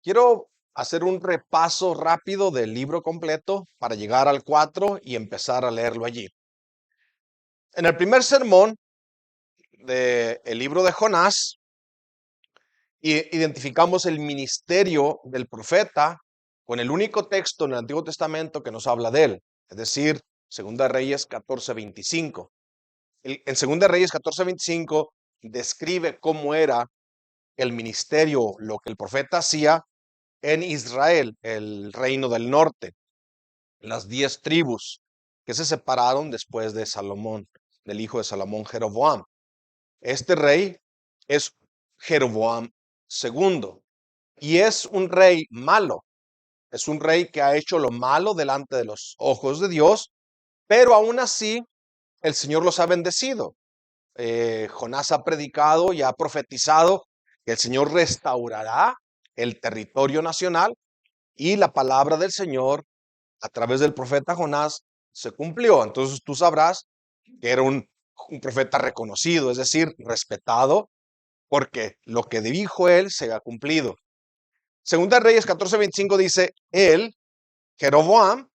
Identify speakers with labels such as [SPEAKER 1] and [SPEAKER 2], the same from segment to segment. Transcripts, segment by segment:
[SPEAKER 1] Quiero hacer un repaso rápido del libro completo para llegar al 4 y empezar a leerlo allí. En el primer sermón del libro de Jonás, identificamos el ministerio del profeta con el único texto en el Antiguo Testamento que nos habla de él, es decir, Segunda de Reyes 14:25. En Segunda de Reyes 14:25 describe cómo era el ministerio, lo que el profeta hacía en Israel, el reino del norte, las 10 tribus que se separaron después de Salomón, del hijo de Salomón, Jeroboam. Este rey es Jeroboam II y es un rey malo, es un rey que ha hecho lo malo delante de los ojos de Dios, pero aún así el Señor los ha bendecido. Jonás ha predicado y ha profetizado que el Señor restaurará el territorio nacional y la palabra del Señor a través del profeta Jonás se cumplió. Entonces tú sabrás que era un profeta reconocido, es decir, respetado, porque lo que dijo él se ha cumplido. Segunda Reyes 14:25 dice, él, Jeroboam,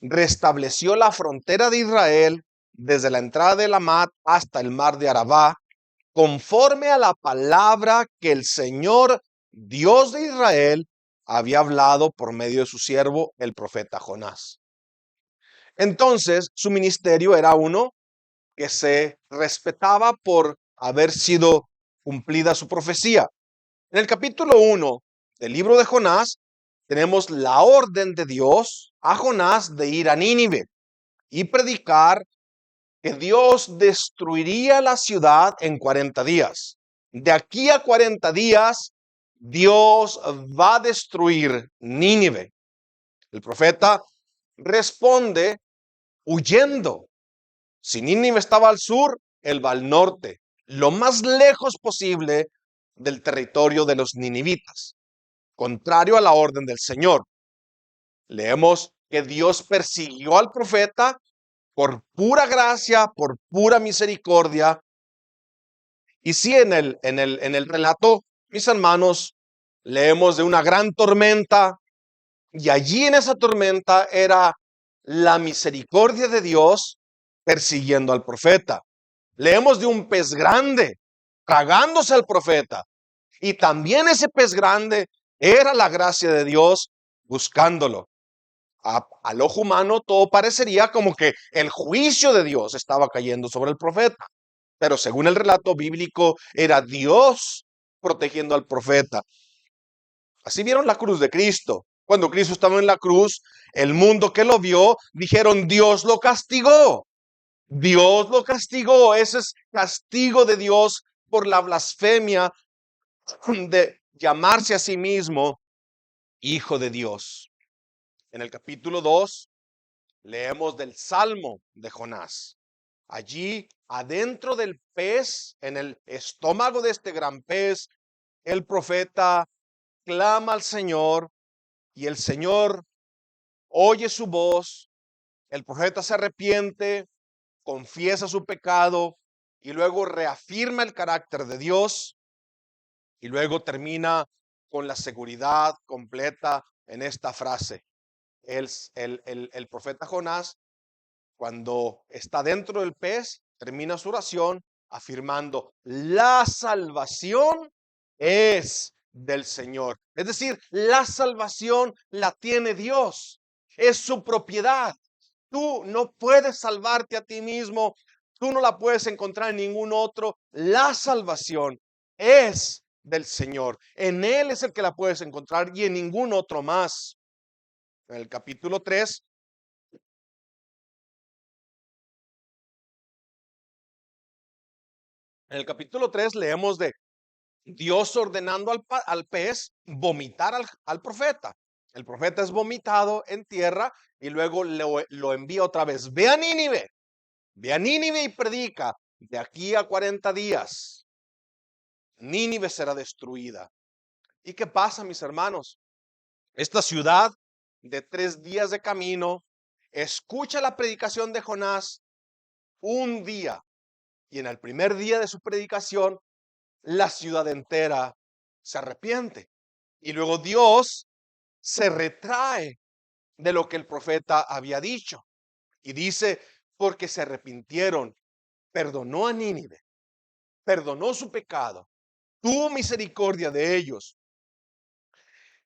[SPEAKER 1] restableció la frontera de Israel desde la entrada de Lamat hasta el mar de Arabá, conforme a la palabra que el Señor, Dios de Israel, había hablado por medio de su siervo, el profeta Jonás. Entonces, su ministerio era uno que se respetaba por haber sido cumplida su profecía. En el capítulo 1 del libro de Jonás, tenemos la orden de Dios a Jonás de ir a Nínive y predicar que Dios destruiría la ciudad en 40 días. De aquí a 40 días, Dios va a destruir Nínive. El profeta responde huyendo. Si Nínive estaba al sur, él va al norte, lo más lejos posible del territorio de los ninivitas, contrario a la orden del Señor. Leemos que Dios persiguió al profeta por pura gracia, por pura misericordia. Y sí, en el relato, mis hermanos, leemos de una gran tormenta, y allí en esa tormenta era la misericordia de Dios persiguiendo al profeta. Leemos de un pez grande tragándose al profeta. Y también ese pez grande era la gracia de Dios buscándolo. Al ojo humano todo parecería como que el juicio de Dios estaba cayendo sobre el profeta. Pero según el relato bíblico, era Dios protegiendo al profeta. Así vieron la cruz de Cristo. Cuando Cristo estaba en la cruz, el mundo que lo vio, dijeron, Dios lo castigó. Dios lo castigó. Ese es castigo de Dios por la blasfemia de llamarse a sí mismo Hijo de Dios. En el capítulo 2 leemos del Salmo de Jonás. Allí, adentro del pez, en el estómago de este gran pez, el profeta clama al Señor y el Señor oye su voz. El profeta se arrepiente, confiesa su pecado y luego reafirma el carácter de Dios y luego termina con la seguridad completa en esta frase. El profeta Jonás, cuando está dentro del pez, termina su oración afirmando, la salvación es del Señor. Es decir, la salvación la tiene Dios, es su propiedad. Tú no puedes salvarte a ti mismo, tú no la puedes encontrar en ningún otro. La salvación es del Señor. En Él es el que la puedes encontrar y en ningún otro más. En el capítulo 3, leemos de Dios ordenando al pez vomitar al profeta. El profeta es vomitado en tierra y luego lo envía otra vez. Ve a Nínive y predica. De aquí a 40 días, Nínive será destruida. ¿Y qué pasa, mis hermanos? Esta ciudad de 3 días de camino escucha la predicación de Jonás un día. Y en el primer día de su predicación, la ciudad entera se arrepiente Y luego Dios se retrae de lo que el profeta había dicho. Y dice, porque se arrepintieron, perdonó a Nínive, perdonó su pecado, tuvo misericordia de ellos.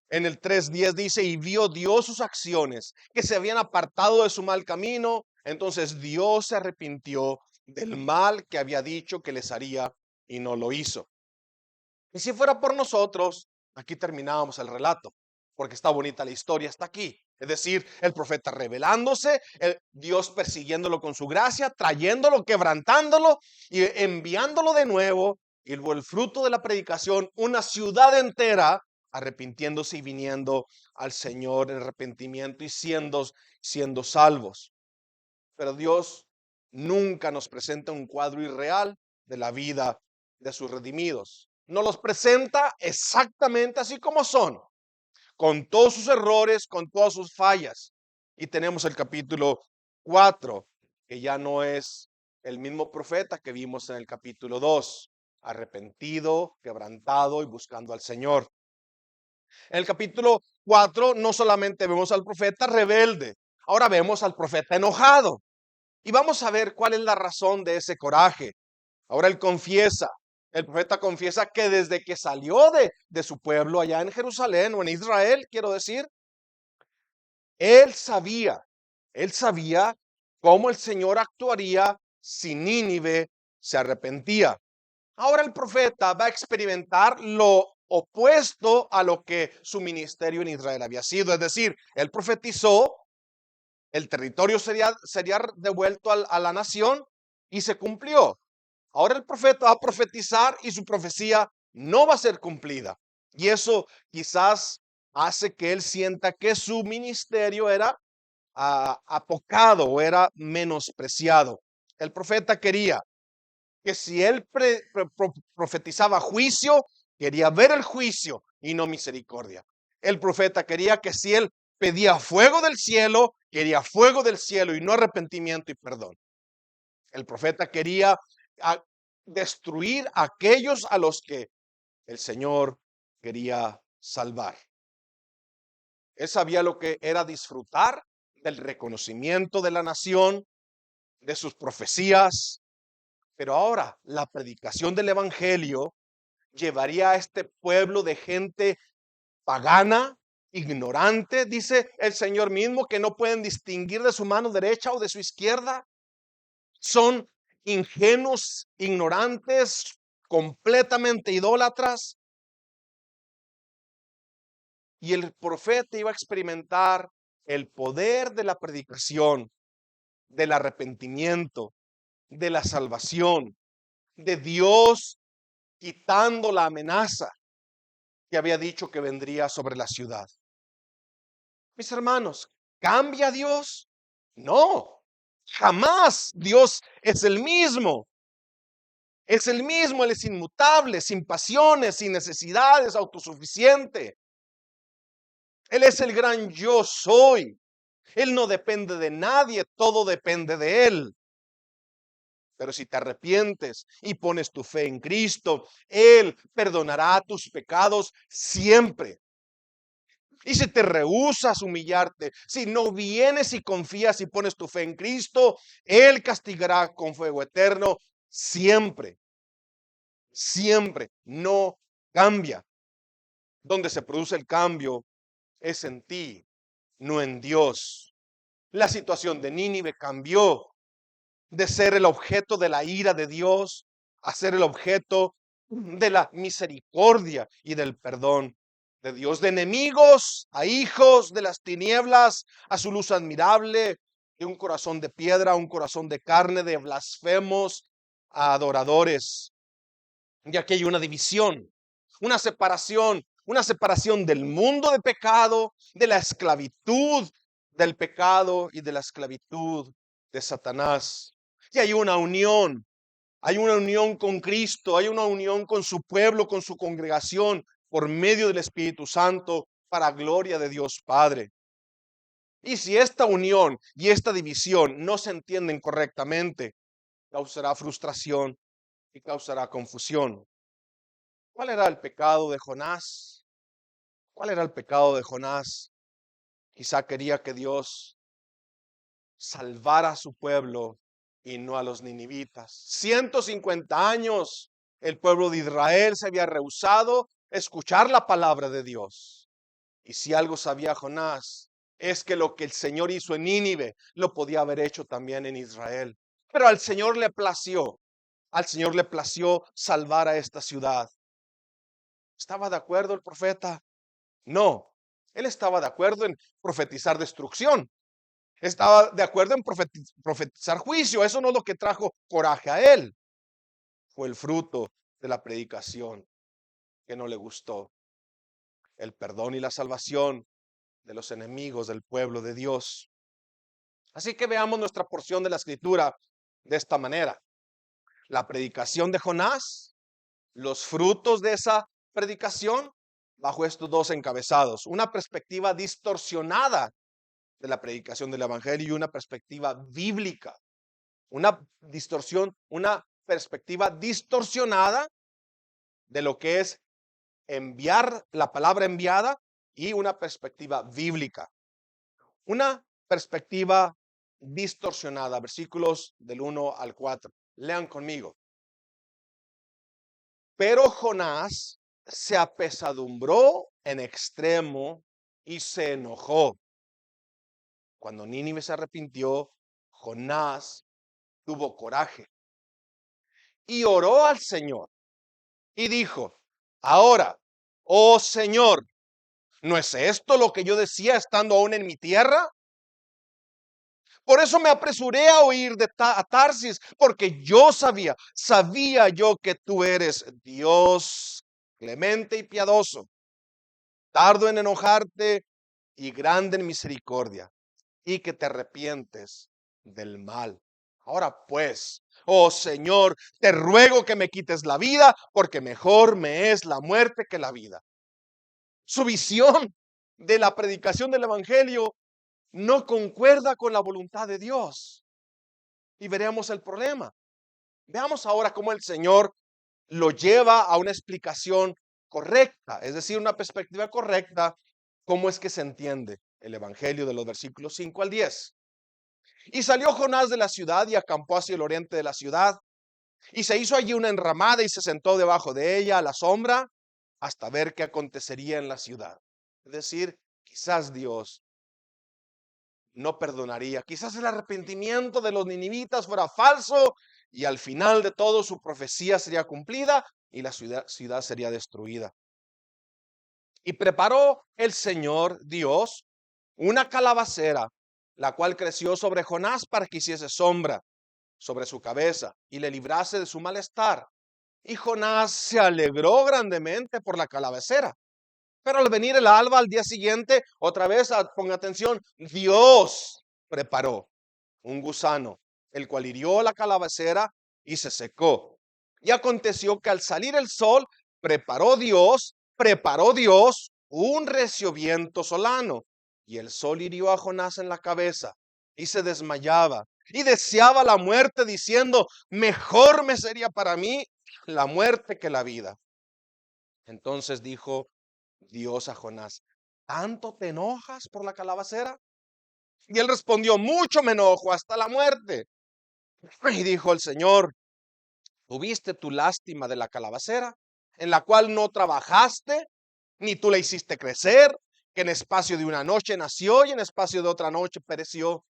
[SPEAKER 1] En el 3:10 dice, y vio Dios sus acciones, que se habían apartado de su mal camino. Entonces Dios se arrepintió del mal que había dicho que les haría y no lo hizo. Y si fuera por nosotros, aquí terminábamos el relato, porque está bonita la historia hasta aquí. Es decir, el profeta revelándose, Dios persiguiéndolo con su gracia, trayéndolo, quebrantándolo y enviándolo de nuevo. Y luego el fruto de la predicación, una ciudad entera arrepintiéndose y viniendo al Señor en arrepentimiento y siendo salvos. Pero Dios nunca nos presenta un cuadro irreal de la vida de sus redimidos. Nos los presenta exactamente así como son, con todos sus errores, con todas sus fallas. Y tenemos el capítulo 4, que ya no es el mismo profeta que vimos en el capítulo 2, arrepentido, quebrantado y buscando al Señor. En el capítulo 4 no solamente vemos al profeta rebelde, ahora vemos al profeta enojado. Y vamos a ver cuál es la razón de ese coraje. Ahora él confiesa, el profeta confiesa que desde que salió de su pueblo allá en Jerusalén o en Israel, quiero decir, él sabía, él sabía cómo el Señor actuaría si Nínive se arrepentía. Ahora el profeta va a experimentar lo opuesto a lo que su ministerio en Israel había sido. Es decir, él profetizó, el territorio sería devuelto a la nación y se cumplió. Ahora el profeta va a profetizar y su profecía no va a ser cumplida. Y eso quizás hace que él sienta que su ministerio era apocado o era menospreciado. El profeta quería que si él profetizaba juicio, quería ver el juicio y no misericordia. El profeta quería que si él pedía fuego del cielo, quería fuego del cielo y no arrepentimiento y perdón. El profeta quería a, destruir a aquellos a los que el Señor quería salvar. Él sabía lo que era disfrutar del reconocimiento de la nación, de sus profecías, pero ahora la predicación del evangelio llevaría a este pueblo de gente pagana, ignorante, dice el Señor mismo, que no pueden distinguir de su mano derecha o de su izquierda. Son ingenuos, ignorantes, completamente idólatras. Y el profeta iba a experimentar el poder de la predicación, del arrepentimiento, de la salvación, de Dios quitando la amenaza que había dicho que vendría sobre la ciudad. Mis hermanos, ¿cambia Dios? No, jamás. Dios es el mismo. Es el mismo, Él es inmutable, sin pasiones, sin necesidades, autosuficiente. Él es el gran yo soy. Él no depende de nadie, todo depende de Él. Pero si te arrepientes y pones tu fe en Cristo, Él perdonará tus pecados siempre. Y si te rehusas humillarte, si no vienes y confías y pones tu fe en Cristo, Él castigará con fuego eterno siempre. Siempre. No cambia. Donde se produce el cambio es en ti, no en Dios. La situación de Nínive cambió de ser el objeto de la ira de Dios a ser el objeto de la misericordia y del perdón de Dios, de enemigos a hijos de las tinieblas, a su luz admirable, de un corazón de piedra a un corazón de carne, de blasfemos a adoradores. Y aquí hay una separación del mundo de pecado, de la esclavitud del pecado y de la esclavitud de Satanás. Y hay una unión con Cristo, hay una unión con su pueblo, con su congregación, por medio del Espíritu Santo, para gloria de Dios Padre. Y si esta unión y esta división no se entienden correctamente, causará frustración y causará confusión. ¿Cuál era el pecado de Jonás? ¿Cuál era el pecado de Jonás? Quizá quería que Dios salvara a su pueblo y no a los ninivitas. 150 años el pueblo de Israel se había rehusado escuchar la palabra de Dios. Y si algo sabía Jonás, es que lo que el Señor hizo en Nínive lo podía haber hecho también en Israel. Pero al Señor le plació salvar a esta ciudad. ¿Estaba de acuerdo el profeta? No, él estaba de acuerdo en profetizar destrucción. Estaba de acuerdo en profetizar juicio. Eso no es lo que trajo coraje a él. Fue el fruto de la predicación que no le gustó. El perdón y la salvación de los enemigos del pueblo de Dios. Así que veamos nuestra porción de la escritura de esta manera. La predicación de Jonás, los frutos de esa predicación, bajo estos dos encabezados. Una perspectiva distorsionada de la predicación del evangelio y una perspectiva bíblica. Una distorsión, una perspectiva distorsionada de lo que es enviar la palabra enviada y una perspectiva bíblica. Una perspectiva distorsionada, versículos del 1 al 4. Lean conmigo. Pero Jonás se apesadumbró en extremo y se enojó. Cuando Nínive se arrepintió, Jonás tuvo coraje y oró al Señor y dijo: ahora, oh Señor, ¿no es esto lo que yo decía estando aún en mi tierra? Por eso me apresuré a huir a Tarsis, porque yo sabía yo que tú eres Dios clemente y piadoso, tardo en enojarte y grande en misericordia, y que te arrepientes del mal. Ahora pues, oh Señor, te ruego que me quites la vida, porque mejor me es la muerte que la vida. Su visión de la predicación del evangelio no concuerda con la voluntad de Dios. Y veremos el problema. Veamos ahora cómo el Señor lo lleva a una explicación correcta, es decir, una perspectiva correcta, cómo es que se entiende el evangelio de los versículos 5 al 10. Y salió Jonás de la ciudad y acampó hacia el oriente de la ciudad, y se hizo allí una enramada y se sentó debajo de ella a la sombra hasta ver qué acontecería en la ciudad. Es decir, quizás Dios no perdonaría, quizás el arrepentimiento de los ninivitas fuera falso y al final de todo su profecía sería cumplida y la ciudad sería destruida. Y preparó el Señor Dios una calabacera, la cual creció sobre Jonás para que hiciese sombra sobre su cabeza y le librase de su malestar. Y Jonás se alegró grandemente por la calabacera. Pero al venir el alba al día siguiente, otra vez, ponga atención, Dios preparó un gusano, el cual hirió la calabacera y se secó. Y aconteció que al salir el sol, preparó Dios un recio viento solano. Y el sol hirió a Jonás en la cabeza y se desmayaba y deseaba la muerte, diciendo: mejor me sería para mí la muerte que la vida. Entonces dijo Dios a Jonás: ¿tanto te enojas por la calabacera? Y él respondió: mucho me enojo, hasta la muerte. Y dijo el Señor: ¿tuviste tu lástima de la calabacera, en la cual no trabajaste, ni tú la hiciste crecer, que en espacio de una noche nació y en espacio de otra noche pereció?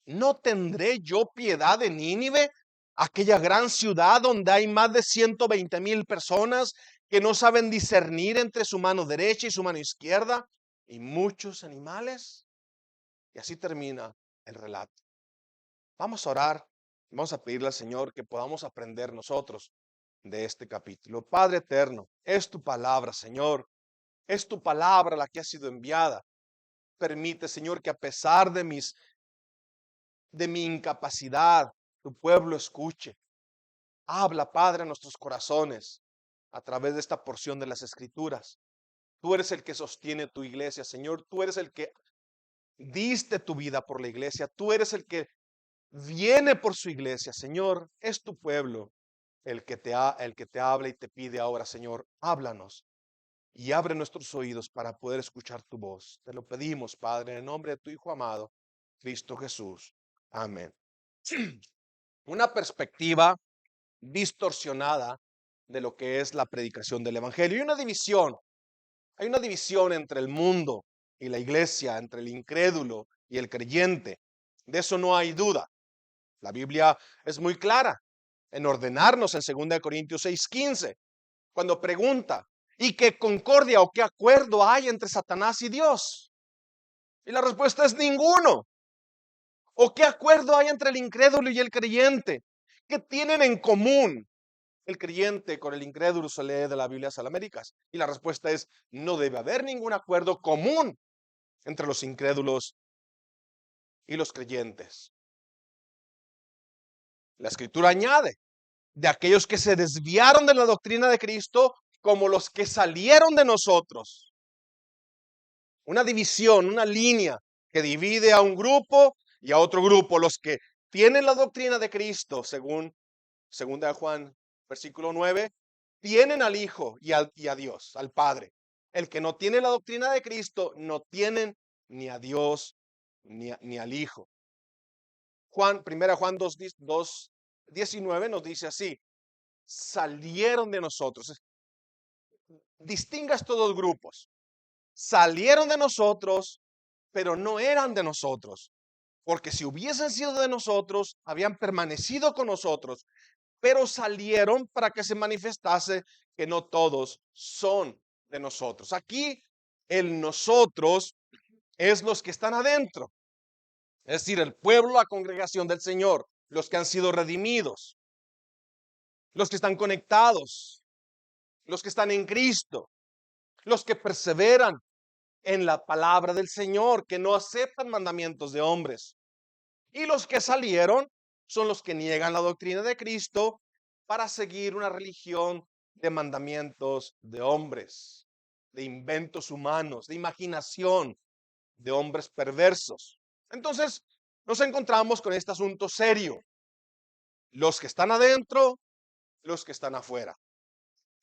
[SPEAKER 1] ¿No tendré yo piedad de Nínive, aquella gran ciudad donde hay más de 120,000 personas que no saben discernir entre su mano derecha y su mano izquierda, y muchos animales? Y así termina el relato. Vamos a orar, vamos a pedirle al Señor que podamos aprender nosotros de este capítulo. Padre eterno, es tu palabra, Señor, es tu palabra la que ha sido enviada. Permite, Señor, que a pesar de mi incapacidad, tu pueblo escuche. Habla, Padre, a nuestros corazones a través de esta porción de las Escrituras. Tú eres el que sostiene tu iglesia, Señor. Tú eres el que diste tu vida por la iglesia. Tú eres el que viene por su iglesia, Señor. Es tu pueblo el que te habla y te pide ahora, Señor, háblanos. y abre nuestros oídos para poder escuchar tu voz. Te lo pedimos, Padre, en el nombre de tu Hijo amado, Cristo Jesús. Amén. Una perspectiva distorsionada de lo que es la predicación del Evangelio. Y una división, hay una división entre el mundo y la iglesia, entre el incrédulo y el creyente. De eso no hay duda. La Biblia es muy clara en ordenarnos en 2 Corintios 6:15, cuando pregunta, ¿y qué concordia o qué acuerdo hay entre Satanás y Dios? Y la respuesta es ninguno. ¿O qué acuerdo hay entre el incrédulo y el creyente? ¿Qué tienen en común el creyente con el incrédulo? Se lee de la Biblia a las Américas. Y la respuesta es, no debe haber ningún acuerdo común entre los incrédulos y los creyentes. La Escritura añade, de aquellos que se desviaron de la doctrina de Cristo, como los que salieron de nosotros. Una división, una línea que divide a un grupo y a otro grupo. Los que tienen la doctrina de Cristo, según 2 Juan, versículo 9, tienen al Hijo y a Dios, al Padre. El que no tiene la doctrina de Cristo, no tienen ni a Dios ni al Hijo. 1 Juan 2:19 nos dice así, salieron de nosotros. Distinga estos dos grupos. Salieron de nosotros, pero no eran de nosotros. Porque si hubiesen sido de nosotros, habían permanecido con nosotros, pero salieron para que se manifestase que no todos son de nosotros. Aquí el nosotros es los que están adentro, es decir, el pueblo, la congregación del Señor, los que han sido redimidos, los que están conectados, los que están en Cristo, los que perseveran en la palabra del Señor, que no aceptan mandamientos de hombres. Y los que salieron son los que niegan la doctrina de Cristo para seguir una religión de mandamientos de hombres, de inventos humanos, de imaginación de hombres perversos. Entonces, nos encontramos con este asunto serio. Los que están adentro, los que están afuera.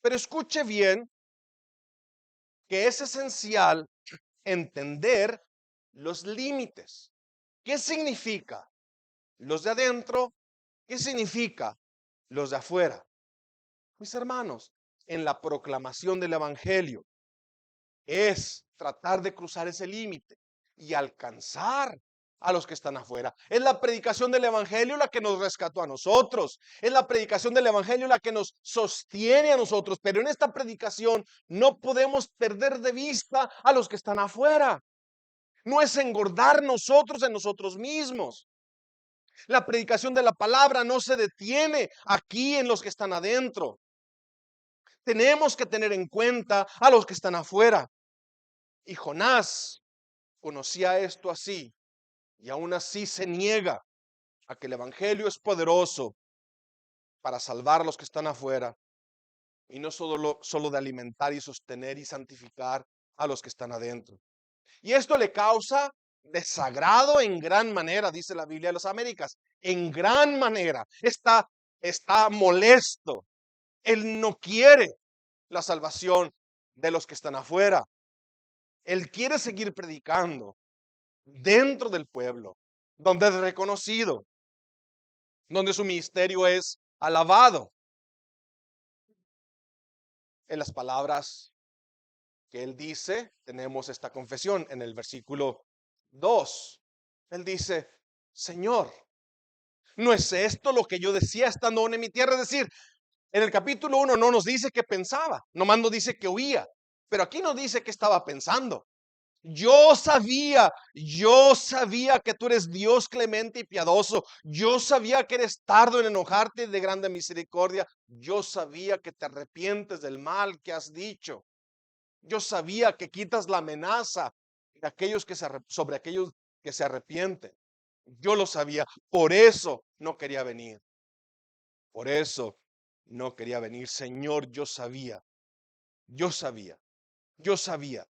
[SPEAKER 1] Pero escuche bien que es esencial entender los límites. ¿Qué significa los de adentro? ¿Qué significa los de afuera? Mis hermanos, en la proclamación del Evangelio es tratar de cruzar ese límite y alcanzar a los que están afuera. Es la predicación del Evangelio la que nos rescató a nosotros. Es la predicación del Evangelio la que nos sostiene a nosotros. Pero en esta predicación no podemos perder de vista a los que están afuera. No es engordar nosotros en nosotros mismos. La predicación de la palabra no se detiene aquí en los que están adentro. Tenemos que tener en cuenta a los que están afuera. Y Jonás conocía esto así, y aún así se niega a que el Evangelio es poderoso para salvar a los que están afuera, y no solo de alimentar y sostener y santificar a los que están adentro. Y esto le causa desagrado en gran manera, dice la Biblia de las Américas, en gran manera. Está molesto. Él no quiere la salvación de los que están afuera. Él quiere seguir predicando dentro del pueblo, donde es reconocido, donde su ministerio es alabado. En las palabras que él dice, tenemos esta confesión en el versículo 2. Él dice, Señor, ¿no es esto lo que yo decía estando aún en mi tierra? Es decir, en el capítulo 1 no nos dice qué pensaba, nomás nos dice que oía, pero aquí nos dice qué estaba pensando. Yo sabía que tú eres Dios clemente y piadoso. Yo sabía que eres tardo en enojarte y de grande misericordia. Yo sabía que te arrepientes del mal que has dicho. Yo sabía que quitas la amenaza de aquellos sobre aquellos que se arrepienten. Yo lo sabía. Por eso no quería venir. Por eso no quería venir. Señor, yo sabía. Yo sabía. Yo sabía.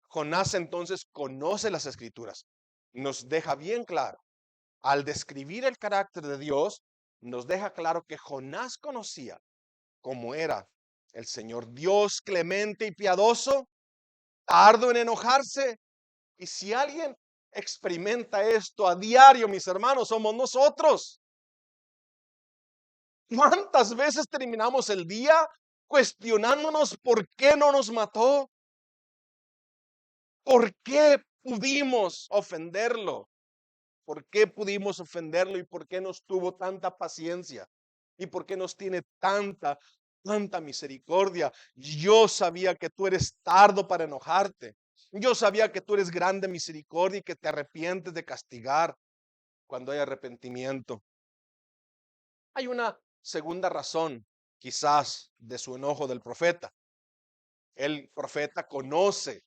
[SPEAKER 1] Jonás entonces conoce las Escrituras. Nos deja bien claro. Al describir el carácter de Dios, nos deja claro que Jonás conocía cómo era El Señor Dios clemente y piadoso, tardo en enojarse. Y si alguien experimenta esto a diario, mis hermanos, somos nosotros. ¿Cuántas veces terminamos el día cuestionándonos por qué no nos mató? ¿Por qué pudimos ofenderlo? ¿Por qué pudimos ofenderlo y por qué nos tuvo tanta paciencia? ¿Y por qué nos tiene tanta misericordia? Yo sabía que tú eres tardo para enojarte. Yo sabía que tú eres grande misericordia y que te arrepientes de castigar cuando hay arrepentimiento. Hay una segunda razón, quizás, de su enojo del profeta. El profeta conoce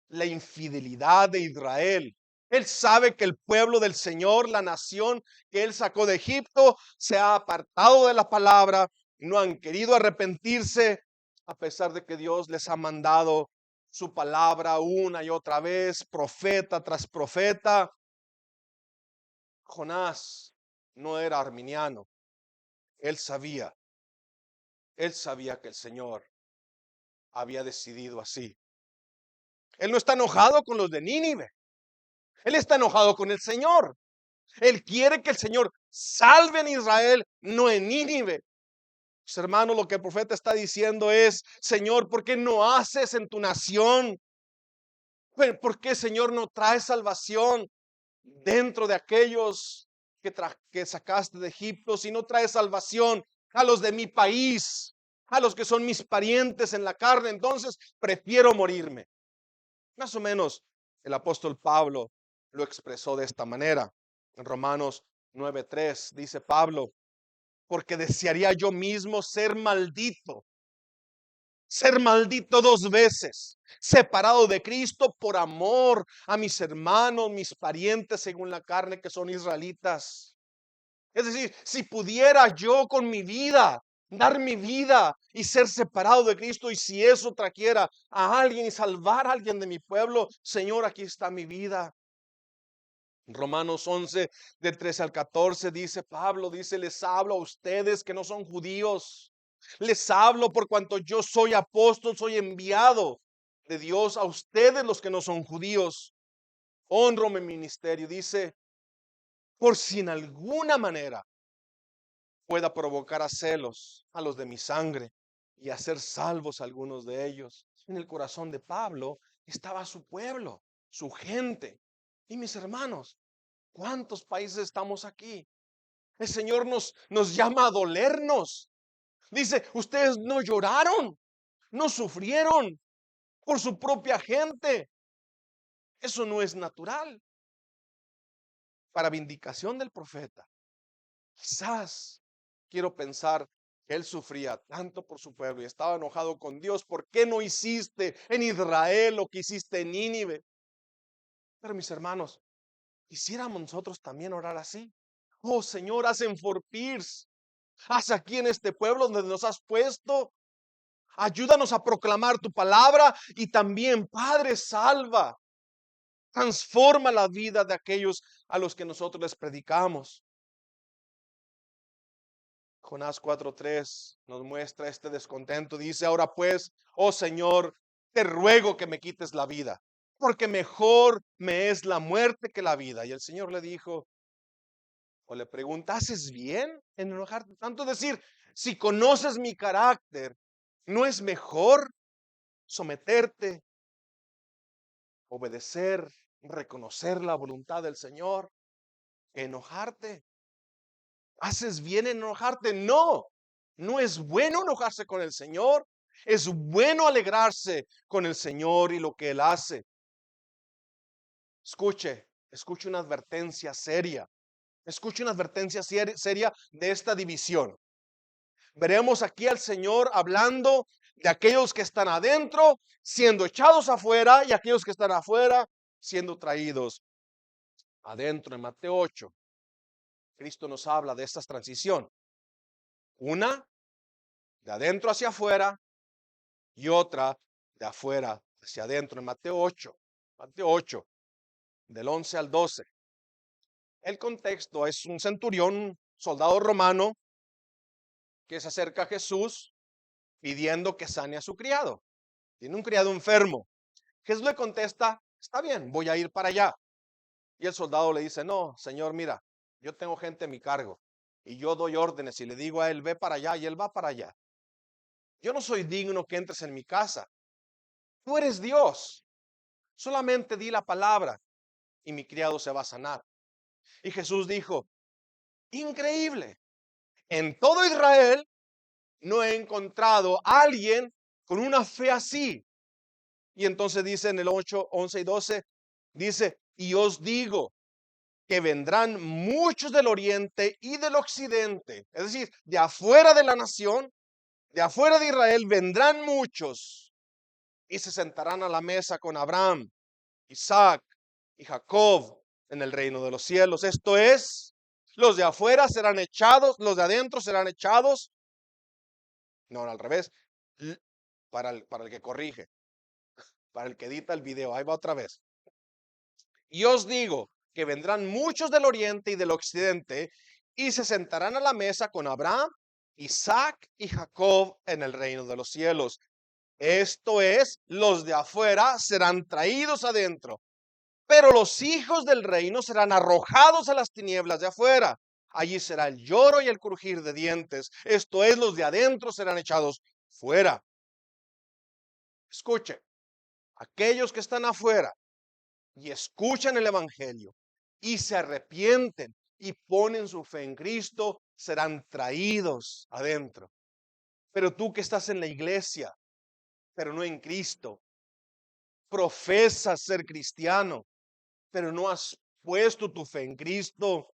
[SPEAKER 1] la infidelidad de Israel. Él sabe que el pueblo del Señor, la nación que él sacó de Egipto, se ha apartado de la palabra, no han querido arrepentirse, a pesar de que Dios les ha mandado su palabra una y otra vez, profeta tras profeta. Jonás no era arminiano. Él sabía, él sabía que el Señor había decidido así. Él no está enojado con los de Nínive. Él está enojado con el Señor. Él quiere que el Señor salve en Israel, no en Nínive. Pues, hermano, lo que el profeta está diciendo es: Señor, ¿por qué no haces en tu nación? ¿Por qué, Señor, no traes salvación dentro de aquellos que sacaste de Egipto? Si no traes salvación a los de mi país, a los que son mis parientes en la carne, entonces prefiero morirme. Más o menos el apóstol Pablo lo expresó de esta manera. En Romanos 9:3 dice Pablo: porque desearía yo mismo ser maldito 2 veces, separado de Cristo por amor a mis hermanos, mis parientes según la carne, que son israelitas. Es decir, si pudiera yo con mi vida dar mi vida y ser separado de Cristo, y si eso trajera a alguien y salvar a alguien de mi pueblo, Señor, aquí está mi vida. Romanos 11, del 13 al 14, dice Pablo, dice: les hablo a ustedes que no son judíos. Les hablo por cuanto yo soy apóstol, soy enviado de Dios a ustedes los que no son judíos. Honro mi ministerio, dice, por si en alguna manera pueda provocar a celos a los de mi sangre y hacer salvos a algunos de ellos. En el corazón de Pablo estaba su pueblo, su gente. Y mis hermanos, ¿cuántos países estamos aquí? El Señor nos llama a dolernos. Dice: ustedes no lloraron, no sufrieron por su propia gente. Eso no es natural. Para vindicación del profeta, quizás quiero pensar que él sufría tanto por su pueblo y estaba enojado con Dios. ¿Por qué no hiciste en Israel lo que hiciste en Nínive? Pero mis hermanos, quisiéramos nosotros también orar así. Oh Señor, haz en Fort Pierce, haz aquí en este pueblo donde nos has puesto. Ayúdanos a proclamar tu palabra y también, Padre, salva, transforma la vida de aquellos a los que nosotros les predicamos. Jonás 4:3 nos muestra este descontento. Dice: ahora pues, oh Señor, te ruego que me quites la vida, porque mejor me es la muerte que la vida. Y el Señor le dijo, o le pregunta: ¿haces bien en enojarte tanto? Es decir, si conoces mi carácter, ¿no es mejor someterte, obedecer, reconocer la voluntad del Señor, que enojarte? ¿Haces bien en enojarte? No, no es bueno enojarse con el Señor. Es bueno alegrarse con el Señor y lo que Él hace. Escuche una advertencia seria. Escuche una advertencia seria de esta división. Veremos aquí al Señor hablando de aquellos que están adentro siendo echados afuera y aquellos que están afuera siendo traídos adentro. En Mateo 8, Cristo nos habla de esta transición. Una de adentro hacia afuera y otra de afuera hacia adentro. En Mateo 8, del 11 al 12. El contexto es un centurión, un soldado romano, que se acerca a Jesús pidiendo que sane a su criado. Tiene un criado enfermo. Jesús le contesta, está bien, voy a ir para allá. Y el soldado le dice, no, Señor, mira, yo tengo gente a mi cargo y yo doy órdenes y le digo a él, ve para allá y él va para allá. Yo no soy digno que entres en mi casa. Tú eres Dios. Solamente di la palabra y mi criado se va a sanar. Y Jesús dijo, increíble. En todo Israel no he encontrado a alguien con una fe así. Y entonces dice en el 8, 11 y 12, dice, y os digo que vendrán muchos del oriente y del occidente, es decir, de afuera de la nación, de afuera de Israel, vendrán muchos y se sentarán a la mesa con Abraham, Isaac y Jacob en el reino de los cielos. Esto es, los de afuera serán echados, los de adentro serán echados. No, al revés, para el que corrige, para el que edita el video. Ahí va otra vez. Y os digo que vendrán muchos del oriente y del occidente y se sentarán a la mesa con Abraham, Isaac y Jacob en el reino de los cielos. Esto es, los de afuera serán traídos adentro, pero los hijos del reino serán arrojados a las tinieblas de afuera. Allí será el lloro y el crujir de dientes. Esto es, los de adentro serán echados fuera. Escuche, aquellos que están afuera y escuchan el evangelio y se arrepienten y ponen su fe en Cristo, serán traídos adentro. Pero tú que estás en la iglesia, pero no en Cristo, profesas ser cristiano, pero no has puesto tu fe en Cristo,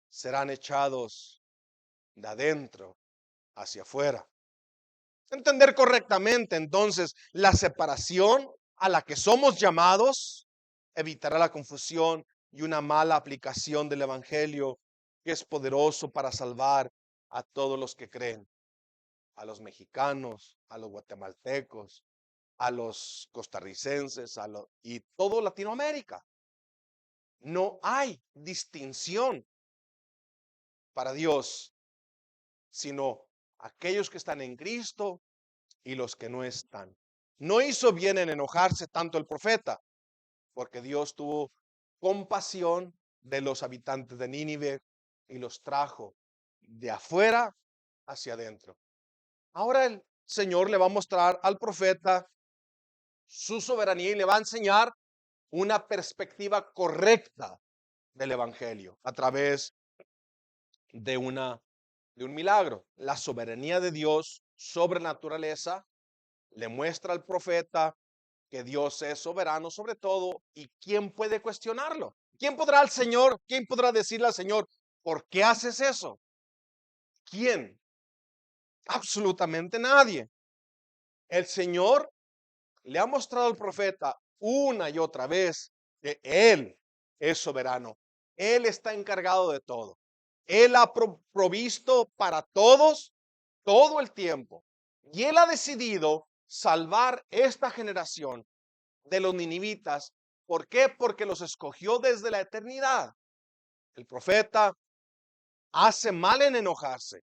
[SPEAKER 1] serán echados de adentro hacia afuera. Entender correctamente entonces la separación a la que somos llamados evitará la confusión y una mala aplicación del evangelio que es poderoso para salvar a todos los que creen, a los mexicanos, a los guatemaltecos, a los costarricenses, y todo Latinoamérica. No hay distinción para Dios, sino aquellos que están en Cristo y los que no están. No hizo bien en enojarse tanto el profeta, porque Dios tuvo compasión de los habitantes de Nínive y los trajo de afuera hacia adentro. Ahora el Señor le va a mostrar al profeta su soberanía y le va a enseñar una perspectiva correcta del evangelio a través de un milagro. La soberanía de Dios sobre la naturaleza le muestra al profeta que Dios es soberano sobre todo y quién puede cuestionarlo. ¿Quién podrá al Señor, quién podrá decirle al Señor, ¿por qué haces eso? ¿Quién? Absolutamente nadie. El Señor le ha mostrado al profeta una y otra vez que Él es soberano. Él está encargado de todo. Él ha provisto para todos todo el tiempo. Y Él ha decidido salvar esta generación de los ninivitas. ¿Por qué? Porque los escogió desde la eternidad. El profeta hace mal en enojarse.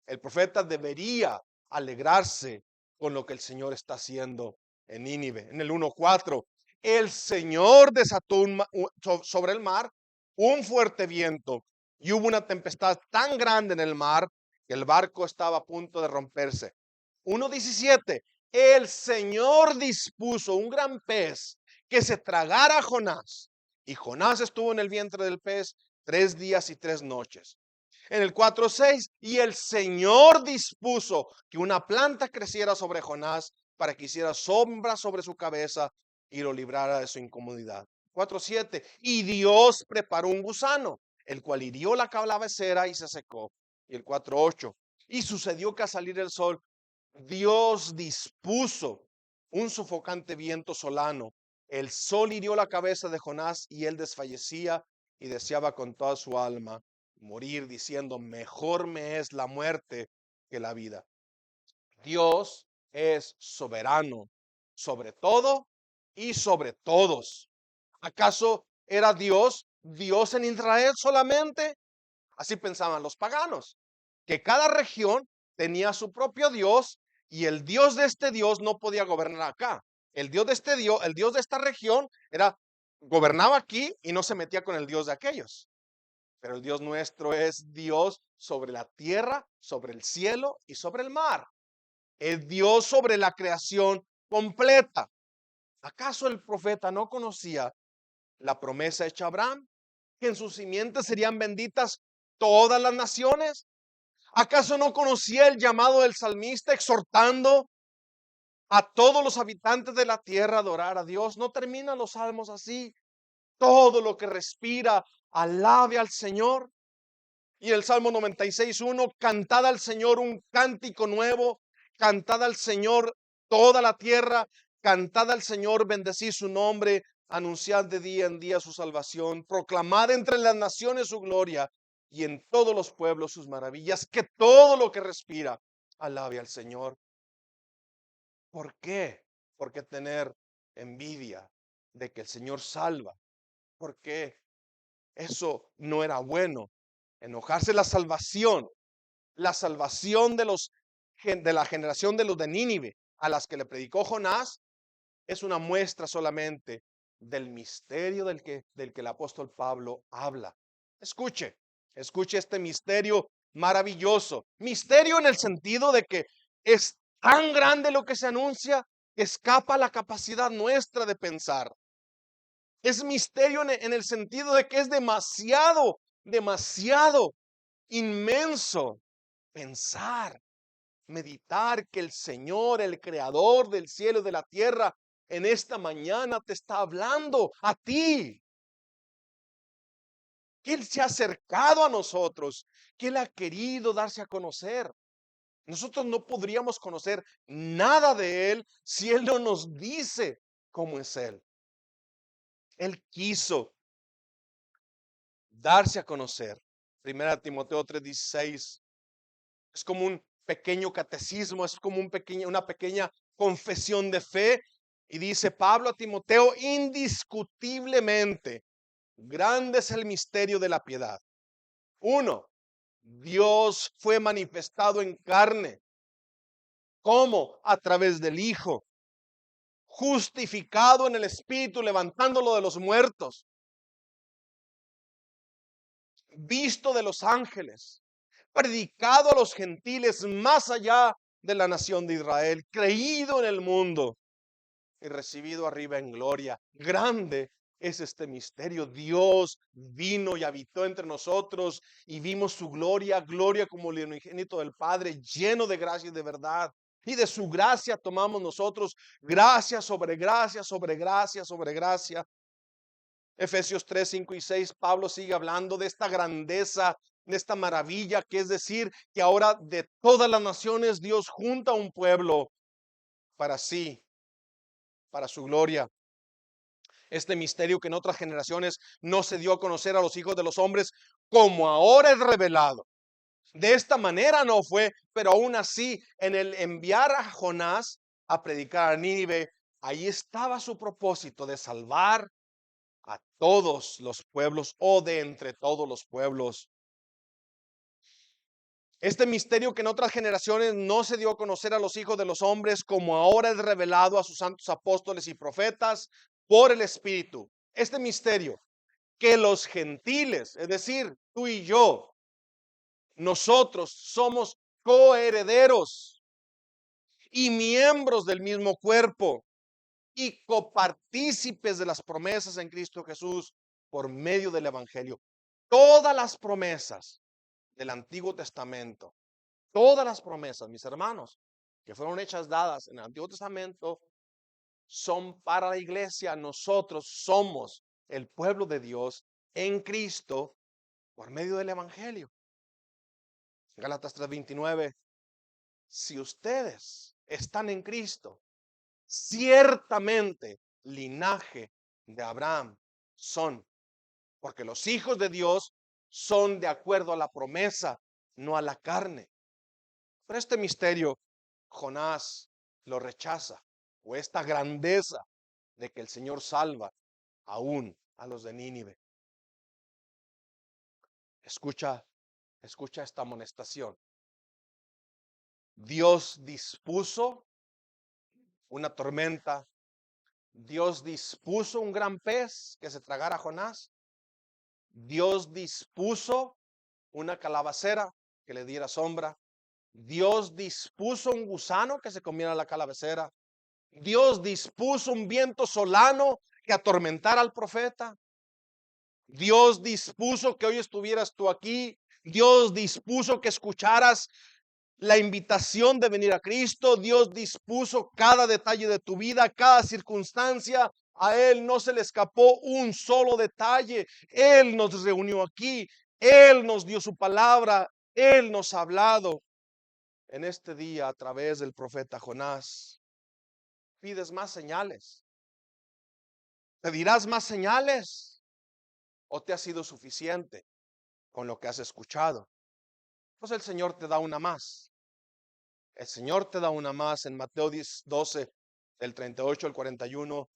[SPEAKER 1] El profeta debería alegrarse con lo que el Señor está haciendo en Nínive. En el 1:4, el Señor desató sobre el mar un fuerte viento y hubo una tempestad tan grande en el mar que el barco estaba a punto de romperse. 1:17, el Señor dispuso un gran pez que se tragara a Jonás, y Jonás estuvo en el vientre del pez 3 días y 3 noches. En el 4:6, y el Señor dispuso que una planta creciera sobre Jonás para que hiciera sombra sobre su cabeza y lo librara de su incomodidad. 4:7, y Dios preparó un gusano, el cual hirió la cabecera y se secó. Y el 4:8, y sucedió que al salir el sol, Dios dispuso un sofocante viento solano. El sol hirió la cabeza de Jonás y él desfallecía y deseaba con toda su alma morir, diciendo, mejor me es la muerte que la vida. Dios es soberano sobre todo y sobre todos. ¿Acaso era Dios en Israel solamente? Así pensaban los paganos, que cada región tenía su propio Dios Y el Dios de este Dios no podía gobernar acá. El Dios de este Dios, el Dios de esta región gobernaba aquí y no se metía con el Dios de aquellos. Pero el Dios nuestro es Dios sobre la tierra, sobre el cielo y sobre el mar. Es Dios sobre la creación completa. ¿Acaso el profeta no conocía la promesa hecha a Abraham? Que en sus simientes serían benditas todas las naciones. ¿Acaso no conocía el llamado del salmista exhortando a todos los habitantes de la tierra a adorar a Dios? ¿No terminan los salmos así? Todo lo que respira, alabe al Señor. Y el Salmo 96:1, cantad al Señor un cántico nuevo, cantad al Señor toda la tierra, cantad al Señor, bendecid su nombre, anunciad de día en día su salvación, proclamad entre las naciones su gloria y en todos los pueblos sus maravillas, que todo lo que respira alabe al Señor. ¿Por qué? ¿Por qué tener envidia de que el Señor salva? ¿Por qué? Eso no era bueno. Enojarse la salvación de la generación de los de Nínive a las que le predicó Jonás es una muestra solamente del misterio del que el apóstol Pablo habla. Escuche, escuche este misterio maravilloso. Misterio en el sentido de que es tan grande lo que se anuncia que escapa la capacidad nuestra de pensar. Es misterio en el sentido de que es demasiado, demasiado inmenso pensar, meditar que el Señor, el creador del cielo y de la tierra, en esta mañana te está hablando a ti. Que Él se ha acercado a nosotros, que Él ha querido darse a conocer. Nosotros no podríamos conocer nada de Él si Él no nos dice cómo es Él. Él quiso darse a conocer. Primera Timoteo 3:16 es como un pequeño catecismo, es como una pequeña confesión de fe. Y dice Pablo a Timoteo, indiscutiblemente, grande es el misterio de la piedad. Uno, Dios fue manifestado en carne. ¿Cómo? A través del Hijo, justificado en el Espíritu, levantándolo de los muertos, visto de los ángeles, predicado a los gentiles más allá de la nación de Israel, creído en el mundo y recibido arriba en gloria. Grande es este misterio. Dios vino y habitó entre nosotros y vimos su gloria, gloria como el unigénito del Padre, lleno de gracia y de verdad. Y de su gracia tomamos nosotros gracia sobre gracia, sobre gracia, sobre gracia. Efesios 3, 5 y 6, Pablo sigue hablando de esta grandeza, de esta maravilla, que es decir, que ahora de todas las naciones Dios junta un pueblo para sí, para su gloria. Este misterio que en otras generaciones no se dio a conocer a los hijos de los hombres, como ahora es revelado. De esta manera no fue, pero aún así, en el enviar a Jonás a predicar a Nínive, ahí estaba su propósito de salvar a todos los pueblos o de entre todos los pueblos. Este misterio que en otras generaciones no se dio a conocer a los hijos de los hombres, como ahora es revelado a sus santos apóstoles y profetas por el Espíritu. Este misterio que los gentiles, es decir, tú y yo, nosotros somos coherederos y miembros del mismo cuerpo y copartícipes de las promesas en Cristo Jesús por medio del Evangelio. Todas las promesas del Antiguo Testamento, todas las promesas, mis hermanos, que fueron hechas, dadas en el Antiguo Testamento, son para la iglesia. Nosotros somos el pueblo de Dios en Cristo por medio del Evangelio. Gálatas 3:29, si ustedes están en Cristo, ciertamente linaje de Abraham son, porque los hijos de Dios son de acuerdo a la promesa, no a la carne. Pero este misterio, Jonás lo rechaza, o esta grandeza de que el Señor salva aún a los de Nínive. Escucha esta amonestación. Dios dispuso una tormenta. Dios dispuso un gran pez que se tragara a Jonás. Dios dispuso una calabacera que le diera sombra. Dios dispuso un gusano que se comiera la calabacera. Dios dispuso un viento solano que atormentara al profeta. Dios dispuso que hoy estuvieras tú aquí. Dios dispuso que escucharas la invitación de venir a Cristo. Dios dispuso cada detalle de tu vida, cada circunstancia. A Él no se le escapó un solo detalle. Él nos reunió aquí. Él nos dio su palabra. Él nos ha hablado en este día a través del profeta Jonás. ¿Pides más señales? ¿Pedirás más señales? ¿O te ha sido suficiente con lo que has escuchado? Pues el Señor te da una más. El Señor te da una más. En Mateo 12, del 38 al 41,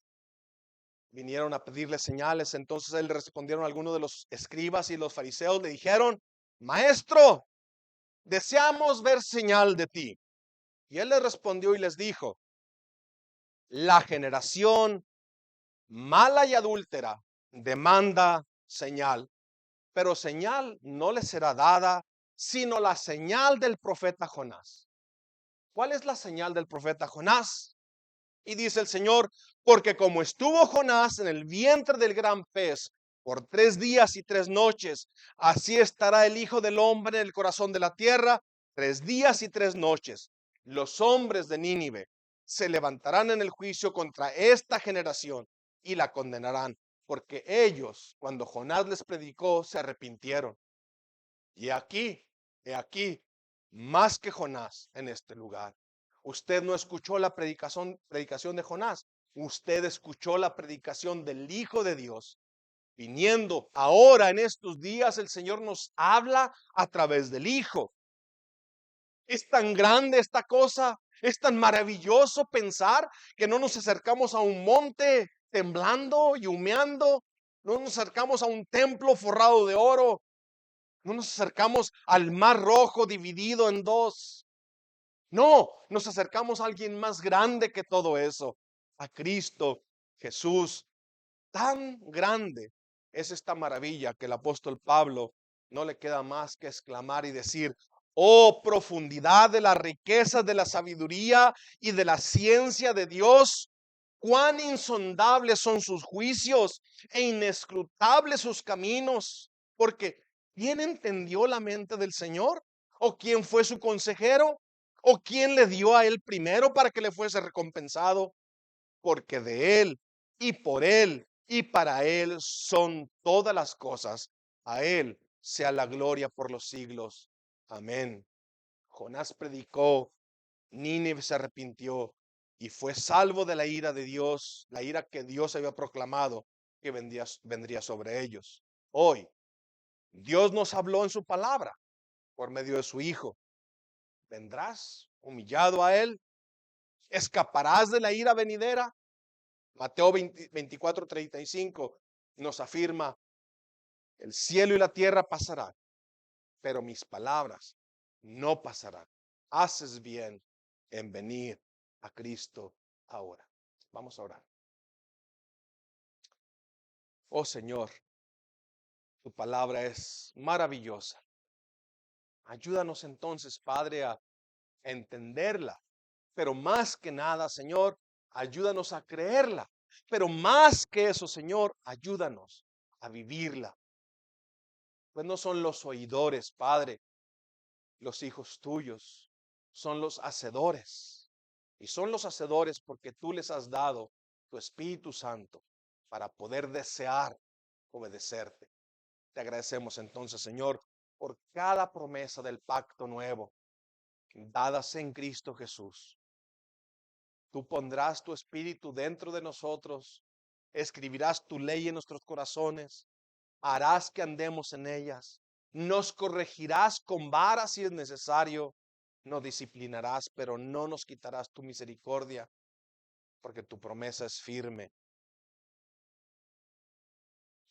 [SPEAKER 1] vinieron a pedirle señales. Entonces él respondieron a algunos de los escribas y los fariseos, le dijeron: Maestro, deseamos ver señal de ti. Y él les respondió y les dijo: la generación mala y adúltera demanda señal, pero señal no le será dada, sino la señal del profeta Jonás. ¿Cuál es la señal del profeta Jonás? Y dice el Señor: porque como estuvo Jonás en el vientre del gran pez por 3 días y 3 noches, así estará el Hijo del Hombre en el corazón de la tierra 3 días y 3 noches. Los hombres de Nínive se levantarán en el juicio contra esta generación y la condenarán, porque ellos, cuando Jonás les predicó, se arrepintieron. Y he aquí, más que Jonás en este lugar. Usted no escuchó la predicación de Jonás. Usted escuchó la predicación del Hijo de Dios. Viniendo ahora en estos días, el Señor nos habla a través del Hijo. Es tan grande esta cosa, es tan maravilloso pensar que no nos acercamos a un monte temblando y humeando, no nos acercamos a un templo forrado de oro, no nos acercamos al mar rojo dividido en dos. No, nos acercamos a alguien más grande que todo eso, a Cristo Jesús. Tan grande es esta maravilla que el apóstol Pablo no le queda más que exclamar y decir: oh, profundidad de la riqueza de la sabiduría y de la ciencia de Dios. Cuán insondables son sus juicios e inescrutables sus caminos. Porque ¿quién entendió la mente del Señor? ¿O quién fue su consejero? ¿O quién le dio a él primero para que le fuese recompensado? Porque de él y por él y para él son todas las cosas. A él sea la gloria por los siglos. Amén. Jonás predicó, Nínive se arrepintió y fue salvo de la ira de Dios, la ira que Dios había proclamado que vendría sobre ellos. Hoy, Dios nos habló en su palabra por medio de su Hijo. ¿Vendrás humillado a él? ¿Escaparás de la ira venidera? Mateo 24:35 nos afirma: el cielo y la tierra pasarán, pero mis palabras no pasarán. Haces bien en venir a Cristo ahora. Vamos a orar. Oh Señor, tu palabra es maravillosa. Ayúdanos entonces, Padre, a entenderla. Pero más que nada, Señor, ayúdanos a creerla. Pero más que eso, Señor, ayúdanos a vivirla. Pues no son los oidores, Padre, los hijos tuyos, son los hacedores. Y son los hacedores porque tú les has dado tu Espíritu Santo para poder desear obedecerte. Te agradecemos entonces, Señor, por cada promesa del pacto nuevo dadas en Cristo Jesús. Tú pondrás tu Espíritu dentro de nosotros, escribirás tu ley en nuestros corazones, harás que andemos en ellas, nos corregirás con vara si es necesario, nos disciplinarás, pero no nos quitarás tu misericordia, porque tu promesa es firme.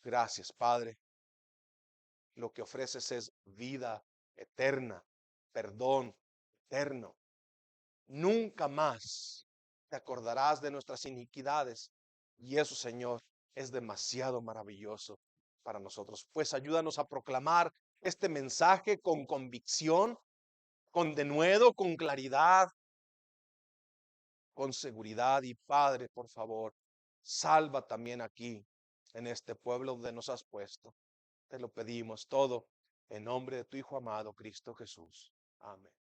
[SPEAKER 1] Gracias, Padre. Lo que ofreces es vida eterna, perdón eterno. Nunca más te acordarás de nuestras iniquidades. Y eso, Señor, es demasiado maravilloso para nosotros. Pues ayúdanos a proclamar este mensaje con convicción, con denuedo, con claridad, con seguridad. Y Padre, por favor, salva también aquí, en este pueblo donde nos has puesto. Te lo pedimos todo en nombre de tu Hijo amado, Cristo Jesús. Amén.